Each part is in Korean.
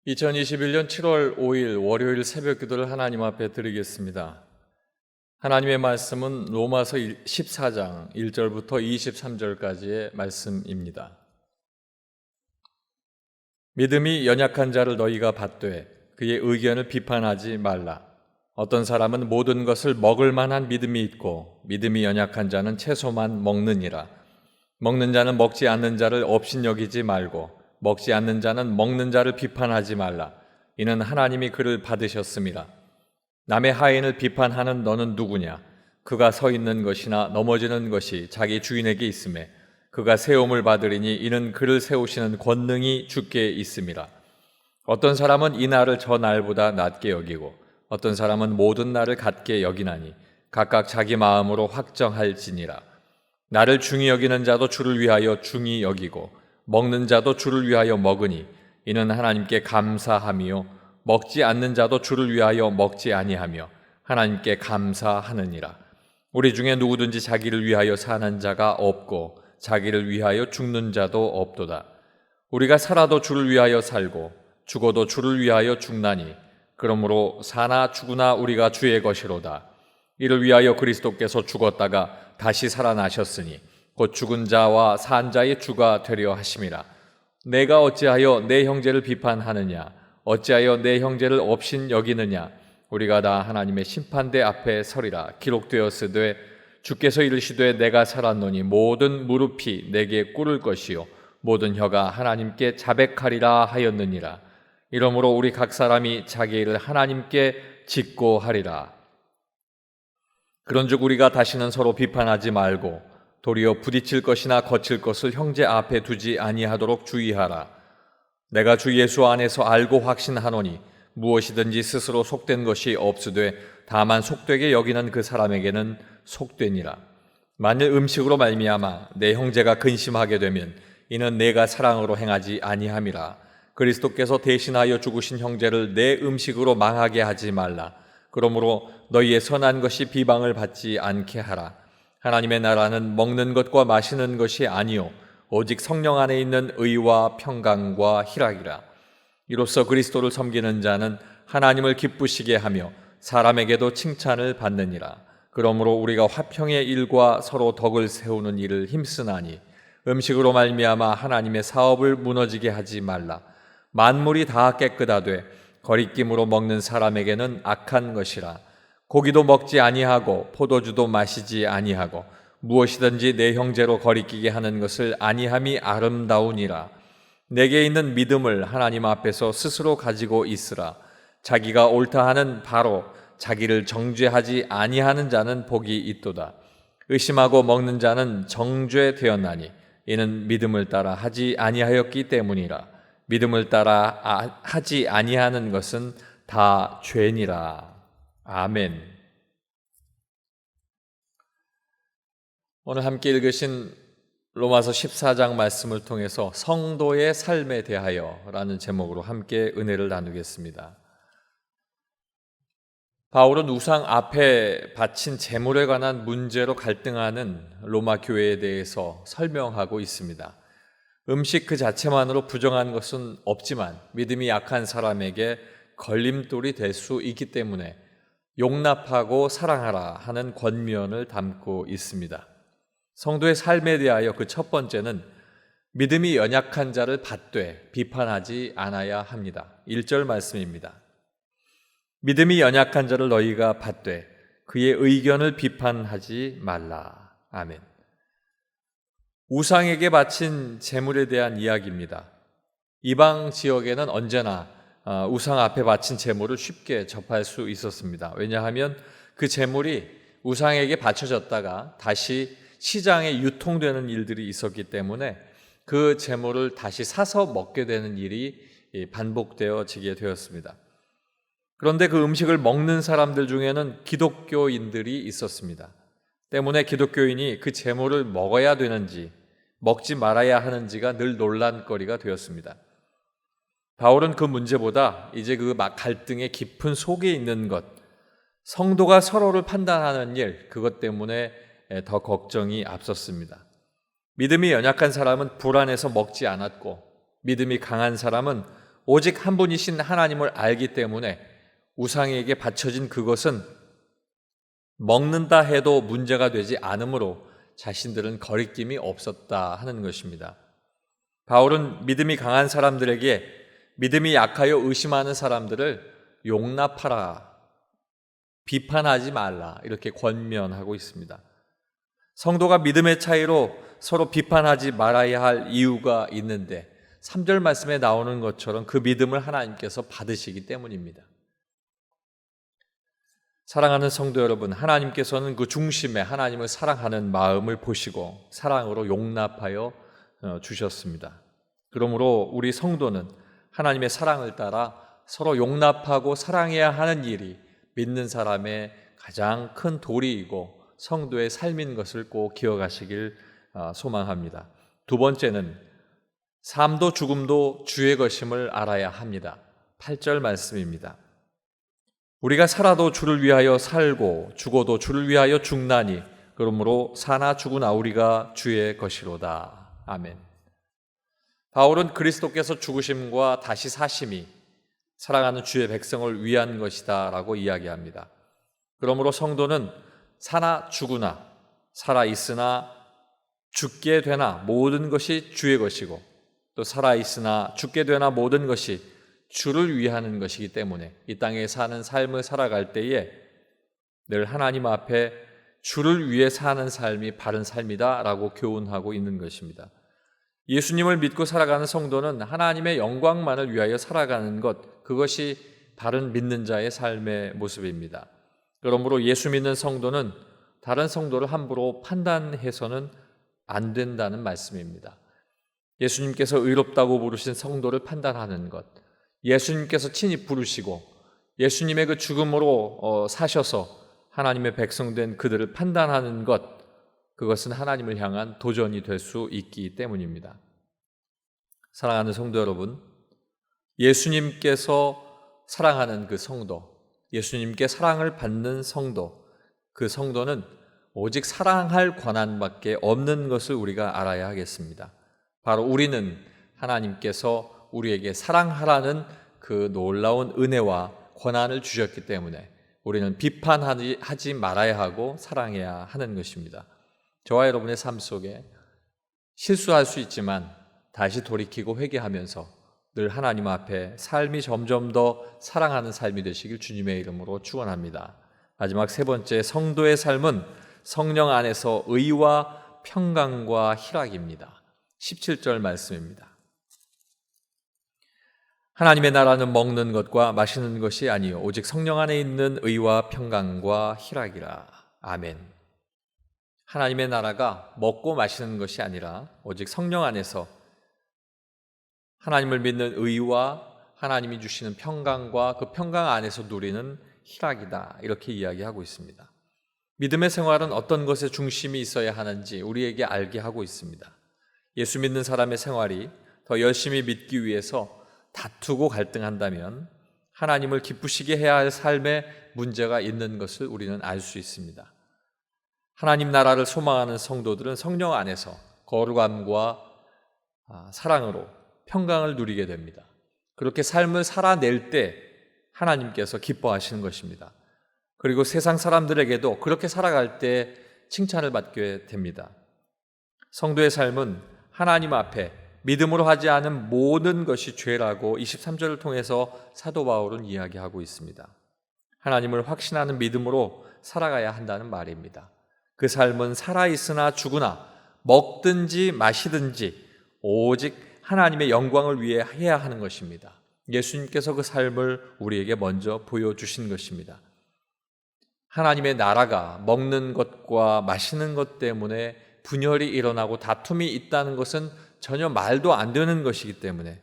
2021년 7월 5일 월요일 새벽 기도를 하나님 앞에 드리겠습니다. 하나님의 말씀은 로마서 14장 1절부터 23절까지의 말씀입니다. 믿음이 연약한 자를 너희가 받되 그의 의견을 비판하지 말라. 어떤 사람은 모든 것을 먹을 만한 믿음이 있고 믿음이 연약한 자는 채소만 먹느니라. 먹는 자는 먹지 않는 자를 업신여기지 말고 먹지 않는 자는 먹는 자를 비판하지 말라. 이는 하나님이 그를 받으셨습니다. 남의 하인을 비판하는 너는 누구냐? 그가 서 있는 것이나 넘어지는 것이 자기 주인에게 있음에 그가 세움을 받으리니 이는 그를 세우시는 권능이 주께 있음이라. 어떤 사람은 이 날을 저 날보다 낮게 여기고 어떤 사람은 모든 날을 같게 여기나니 각각 자기 마음으로 확정할지니라. 나를 중히 여기는 자도 주를 위하여 중히 여기고 먹는 자도 주를 위하여 먹으니 이는 하나님께 감사함이요 먹지 않는 자도 주를 위하여 먹지 아니하며 하나님께 감사하느니라. 우리 중에 누구든지 자기를 위하여 사는 자가 없고 자기를 위하여 죽는 자도 없도다. 우리가 살아도 주를 위하여 살고 죽어도 주를 위하여 죽나니 그러므로 사나 죽으나 우리가 주의 것이로다. 이를 위하여 그리스도께서 죽었다가 다시 살아나셨으니 곧 죽은 자와 산 자의 주가 되려 하심이라. 내가 어찌하여 내 형제를 비판하느냐? 어찌하여 내 형제를 업신 여기느냐? 우리가 다 하나님의 심판대 앞에 서리라. 기록되었으되 주께서 이르시되 내가 살았노니 모든 무릎이 내게 꿇을 것이요 모든 혀가 하나님께 자백하리라 하였느니라. 이러므로 우리 각 사람이 자기 일을 하나님께 짓고 하리라. 그런즉 우리가 다시는 서로 비판하지 말고 도리어 부딪힐 것이나 거칠 것을 형제 앞에 두지 아니하도록 주의하라. 내가 주 예수 안에서 알고 확신하노니 무엇이든지 스스로 속된 것이 없으되 다만 속되게 여기는 그 사람에게는 속되니라. 만일 음식으로 말미암아 내 형제가 근심하게 되면 이는 내가 사랑으로 행하지 아니함이라. 그리스도께서 대신하여 죽으신 형제를 내 음식으로 망하게 하지 말라. 그러므로 너희의 선한 것이 비방을 받지 않게 하라. 하나님의 나라는 먹는 것과 마시는 것이 아니요 오직 성령 안에 있는 의와 평강과 희락이라. 이로써 그리스도를 섬기는 자는 하나님을 기쁘시게 하며 사람에게도 칭찬을 받느니라. 그러므로 우리가 화평의 일과 서로 덕을 세우는 일을 힘쓰나니 음식으로 말미암아 하나님의 사업을 무너지게 하지 말라. 만물이 다 깨끗하되 거리낌으로 먹는 사람에게는 악한 것이라. 고기도 먹지 아니하고 포도주도 마시지 아니하고 무엇이든지 내 형제로 거리끼게 하는 것을 아니함이 아름다우니라. 내게 있는 믿음을 하나님 앞에서 스스로 가지고 있으라. 자기가 옳다 하는 바로 자기를 정죄하지 아니하는 자는 복이 있도다. 의심하고 먹는 자는 정죄되었나니 이는 믿음을 따라 하지 아니하였기 때문이라. 믿음을 따라 하지 아니하는 것은 다 죄니라. 아멘. 오늘 함께 읽으신 로마서 14장 말씀을 통해서 성도의 삶에 대하여 라는 제목으로 함께 은혜를 나누겠습니다. 바울은 우상 앞에 바친 제물에 관한 문제로 갈등하는 로마 교회에 대해서 설명하고 있습니다. 음식 그 자체만으로 부정한 것은 없지만 믿음이 약한 사람에게 걸림돌이 될 수 있기 때문에 용납하고 사랑하라 하는 권면을 담고 있습니다. 성도의 삶에 대하여 그 첫 번째는 믿음이 연약한 자를 받되 비판하지 않아야 합니다. 1절 말씀입니다. 믿음이 연약한 자를 너희가 받되 그의 의견을 비판하지 말라. 아멘. 우상에게 바친 제물에 대한 이야기입니다. 이방 지역에는 언제나 우상 앞에 바친 제물을 쉽게 접할 수 있었습니다. 왜냐하면 그 제물이 우상에게 바쳐졌다가 다시 시장에 유통되는 일들이 있었기 때문에 그 제물을 다시 사서 먹게 되는 일이 반복되어지게 되었습니다. 그런데 그 음식을 먹는 사람들 중에는 기독교인들이 있었습니다. 때문에 기독교인이 그 제물을 먹어야 되는지 먹지 말아야 하는지가 늘 논란거리가 되었습니다. 바울은 그 문제보다 이제 그 갈등의 깊은 속에 있는 것, 성도가 서로를 판단하는 일, 그것 때문에 더 걱정이 앞섰습니다. 믿음이 연약한 사람은 불안해서 먹지 않았고 믿음이 강한 사람은 오직 한 분이신 하나님을 알기 때문에 우상에게 바쳐진 그것은 먹는다 해도 문제가 되지 않으므로 자신들은 거리낌이 없었다 하는 것입니다. 바울은 믿음이 강한 사람들에게 믿음이 약하여 의심하는 사람들을 용납하라, 비판하지 말라 이렇게 권면하고 있습니다. 성도가 믿음의 차이로 서로 비판하지 말아야 할 이유가 있는데 3절 말씀에 나오는 것처럼 그 믿음을 하나님께서 받으시기 때문입니다. 사랑하는 성도 여러분, 하나님께서는 그 중심에 하나님을 사랑하는 마음을 보시고 사랑으로 용납하여 주셨습니다. 그러므로 우리 성도는 하나님의 사랑을 따라 서로 용납하고 사랑해야 하는 일이 믿는 사람의 가장 큰 도리이고 성도의 삶인 것을 꼭 기억하시길 소망합니다. 두 번째는 삶도 죽음도 주의 것임을 알아야 합니다. 8절 말씀입니다. 우리가 살아도 주를 위하여 살고 죽어도 주를 위하여 죽나니 그러므로 사나 죽으나 우리가 주의 것이로다. 아멘. 바울은 그리스도께서 죽으심과 다시 사심이 사랑하는 주의 백성을 위한 것이다 라고 이야기합니다. 그러므로 성도는 사나 죽으나 살아있으나 죽게 되나 모든 것이 주의 것이고 또 살아있으나 죽게 되나 모든 것이 주를 위하는 것이기 때문에 이 땅에 사는 삶을 살아갈 때에 늘 하나님 앞에 주를 위해 사는 삶이 바른 삶이다 라고 교훈하고 있는 것입니다. 예수님을 믿고 살아가는 성도는 하나님의 영광만을 위하여 살아가는 것, 그것이 바른 믿는 자의 삶의 모습입니다. 그러므로 예수 믿는 성도는 다른 성도를 함부로 판단해서는 안 된다는 말씀입니다. 예수님께서 의롭다고 부르신 성도를 판단하는 것, 예수님께서 친히 부르시고 예수님의 그 죽음으로 사셔서 하나님의 백성된 그들을 판단하는 것, 그것은 하나님을 향한 도전이 될 수 있기 때문입니다. 사랑하는 성도 여러분, 예수님께서 사랑하는 그 성도, 예수님께 사랑을 받는 성도, 그 성도는 오직 사랑할 권한밖에 없는 것을 우리가 알아야 하겠습니다. 바로 우리는 하나님께서 우리에게 사랑하라는 그 놀라운 은혜와 권한을 주셨기 때문에 우리는 비판하지 말아야 하고 사랑해야 하는 것입니다. 저와 여러분의 삶 속에 실수할 수 있지만 다시 돌이키고 회개하면서 늘 하나님 앞에 삶이 점점 더 사랑하는 삶이 되시길 주님의 이름으로 축원합니다. 마지막 세 번째, 성도의 삶은 성령 안에서 의와 평강과 희락입니다. 17절 말씀입니다. 하나님의 나라는 먹는 것과 마시는 것이 아니요 오직 성령 안에 있는 의와 평강과 희락이라. 아멘. 하나님의 나라가 먹고 마시는 것이 아니라 오직 성령 안에서 하나님을 믿는 의와 하나님이 주시는 평강과 그 평강 안에서 누리는 희락이다, 이렇게 이야기하고 있습니다. 믿음의 생활은 어떤 것에 중심이 있어야 하는지 우리에게 알게 하고 있습니다. 예수 믿는 사람의 생활이 더 열심히 믿기 위해서 다투고 갈등한다면 하나님을 기쁘시게 해야 할 삶에 문제가 있는 것을 우리는 알 수 있습니다. 하나님 나라를 소망하는 성도들은 성령 안에서 거룩함과 사랑으로 평강을 누리게 됩니다. 그렇게 삶을 살아낼 때 하나님께서 기뻐하시는 것입니다. 그리고 세상 사람들에게도 그렇게 살아갈 때 칭찬을 받게 됩니다. 성도의 삶은 하나님 앞에 믿음으로 하지 않은 모든 것이 죄라고 23절을 통해서 사도 바울은 이야기하고 있습니다. 하나님을 확신하는 믿음으로 살아가야 한다는 말입니다. 그 삶은 살아있으나 죽으나 먹든지 마시든지 오직 하나님의 영광을 위해 해야 하는 것입니다. 예수님께서 그 삶을 우리에게 먼저 보여주신 것입니다. 하나님의 나라가 먹는 것과 마시는 것 때문에 분열이 일어나고 다툼이 있다는 것은 전혀 말도 안 되는 것이기 때문에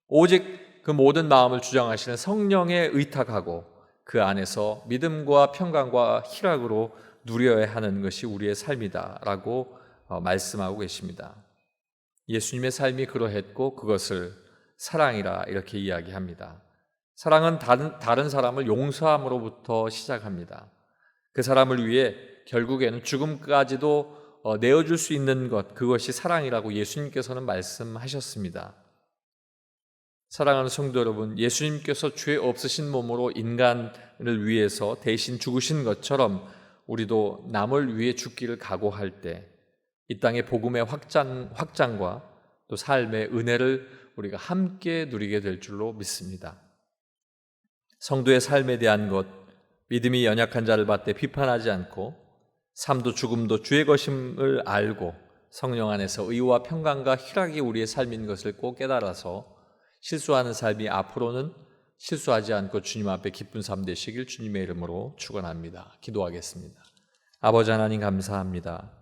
오직 그 모든 마음을 주장하시는 성령에 의탁하고 그 안에서 믿음과 평강과 희락으로 누려야 하는 것이 우리의 삶이다라고 말씀하고 계십니다. 예수님의 삶이 그러했고 그것을 사랑이라 이렇게 이야기합니다. 사랑은 다른 사람을 용서함으로부터 시작합니다. 그 사람을 위해 결국에는 죽음까지도 내어줄 수 있는 것, 그것이 사랑이라고 예수님께서는 말씀하셨습니다. 사랑하는 성도 여러분, 예수님께서 죄 없으신 몸으로 인간을 위해서 대신 죽으신 것처럼 우리도 남을 위해 죽기를 각오할 때 이 땅의 복음의 확장과 또 삶의 은혜를 우리가 함께 누리게 될 줄로 믿습니다. 성도의 삶에 대한 것, 믿음이 연약한 자를 받되 비판하지 않고 삶도 죽음도 주의 것임을 알고 성령 안에서 의와 평강과 희락이 우리의 삶인 것을 꼭 깨달아서 실수하는 삶이 앞으로는 실수하지 않고 주님 앞에 기쁜 삶 되시길 주님의 이름으로 축원합니다. 기도하겠습니다. 아버지 하나님 감사합니다.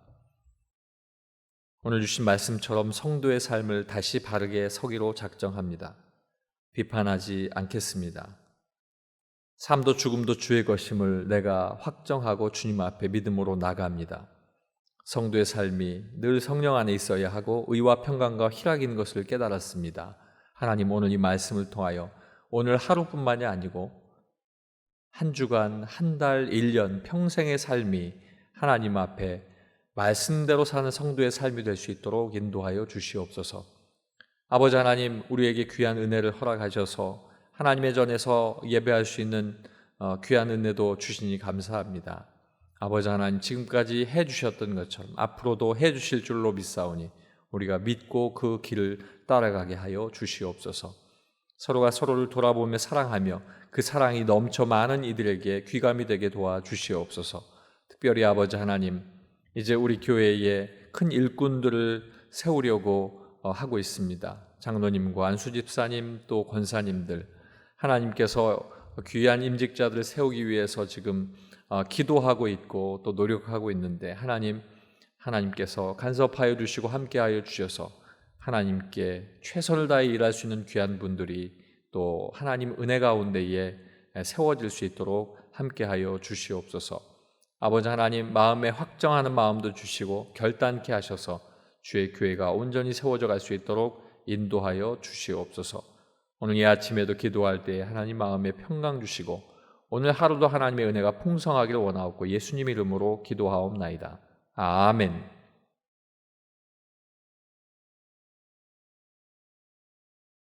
오늘 주신 말씀처럼 성도의 삶을 다시 바르게 서기로 작정합니다. 비판하지 않겠습니다. 삶도 죽음도 주의 것임을 내가 확정하고 주님 앞에 믿음으로 나갑니다. 성도의 삶이 늘 성령 안에 있어야 하고 의와 평강과 희락인 것을 깨달았습니다. 하나님, 오늘 이 말씀을 통하여 오늘 하루뿐만이 아니고 한 주간, 한 달, 1년, 평생의 삶이 하나님 앞에 말씀대로 사는 성도의 삶이 될 수 있도록 인도하여 주시옵소서. 아버지 하나님, 우리에게 귀한 은혜를 허락하셔서 하나님의 전에서 예배할 수 있는 귀한 은혜도 주시니 감사합니다. 아버지 하나님, 지금까지 해주셨던 것처럼 앞으로도 해주실 줄로 믿사오니 우리가 믿고 그 길을 따라가게 하여 주시옵소서. 서로가 서로를 돌아보며 사랑하며 그 사랑이 넘쳐 많은 이들에게 귀감이 되게 도와주시옵소서. 특별히 아버지 하나님, 이제 우리 교회에 큰 일꾼들을 세우려고 하고 있습니다. 장로님과 안수집사님 또 권사님들, 하나님께서 귀한 임직자들을 세우기 위해서 지금 기도하고 있고 또 노력하고 있는데 하나님께서 간섭하여 주시고 함께하여 주셔서 하나님께 최선을 다해 일할 수 있는 귀한 분들이 또 하나님 은혜 가운데에 세워질 수 있도록 함께하여 주시옵소서. 아버지 하나님, 마음에 확정하는 마음도 주시고 결단케 하셔서 주의 교회가 온전히 세워져 갈 수 있도록 인도하여 주시옵소서. 오늘 이 아침에도 기도할 때 하나님 마음에 평강 주시고 오늘 하루도 하나님의 은혜가 풍성하기를 원하옵고 예수님 이름으로 기도하옵나이다. 아멘.